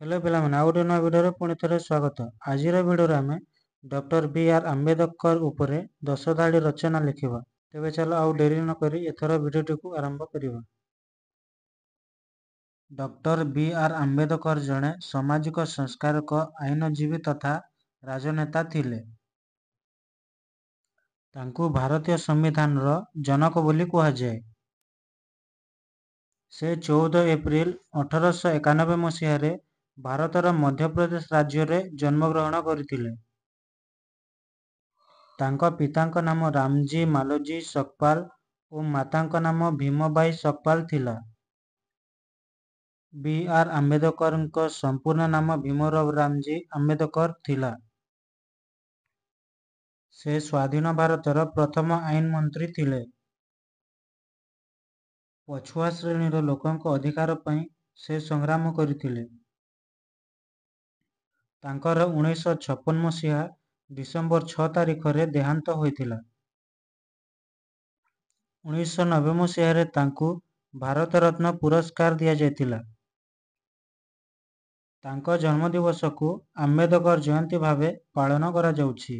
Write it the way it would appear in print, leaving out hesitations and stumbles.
Hello पिलाମାନେ ଆଉ ଗୋଟେ ନୂଆ ଭିଡ଼ିଓରେ ପୁଣି ଥରେ ସ୍ୱାଗତ। ଆଜିର ଭିଡ଼ିଓରେ ଆମେ ଡକ୍ଟର ବି.ଆର୍. ଆମ୍ବେଦକର ଉପରେ 10 ଧାଡ଼ି ରଚନା ଲେଖିବା। ତେବେ ଚାଲ ଆଉ ଡେରି ନ କରି ଏଥର ଭିଡ଼ିଓଟିକୁ ଆରମ୍ଭ କରିବା। ଡକ୍ଟର ବି.ଆର୍. ଆମ୍ବେଦକର ଜଣେ ସାମାଜିକ ସଂସ୍କାରକ, ଆଇନଜୀବୀ ତଥା ରାଜନେତା ଥିଲେ। ତାଙ୍କୁ ଭାରତୀୟ ସମ୍ବିଧାନର ଜନକ ବୋଲି କୁହାଯାଏ। ସେ 14 ଏପ୍ରିଲ 1891 ମସିହାରେ ଭାରତର ମଧ୍ୟପ୍ରଦେଶ ରାଜ୍ୟରେ ଜନ୍ମଗ୍ରହଣ କରିଥିଲେ। ତାଙ୍କ ପିତାଙ୍କ ନାମ ରାମଜୀ ମାଲୋଜୀ ସକପାଲ ଓ ମାତାଙ୍କ ନାମ ଭୀମବାଇ ସକପାଲ ଥିଲା। ବି.ଆର୍. ଆମ୍ବେଦକରଙ୍କ ସମ୍ପୂର୍ଣ୍ଣ ନାମ ଭୀମରାଓ ରାମଜୀ ଆମ୍ବେଦକର ଥିଲା। ସେ ସ୍ୱାଧୀନ ଭାରତର ପ୍ରଥମ ଆଇନ ମନ୍ତ୍ରୀ ଥିଲେ। ପଛୁଆ ଶ୍ରେଣୀର ଲୋକଙ୍କ ଅଧିକାର ପାଇଁ ସେ ସଂଗ୍ରାମ କରିଥିଲେ। ତାଙ୍କର 1956 ମସିହା ଡିସେମ୍ବର 6 ତାରିଖରେ ଦେହାନ୍ତ ହୋଇଥିଲା। 1990 ମସିହାରେ ତାଙ୍କୁ ଭାରତ ରତ୍ନ ପୁରସ୍କାର ଦିଆଯାଇଥିଲା। ତାଙ୍କ ଜନ୍ମଦିବସକୁ ଆମ୍ବେଦକର ଜୟନ୍ତୀ ଭାବେ ପାଳନ କରାଯାଉଛି।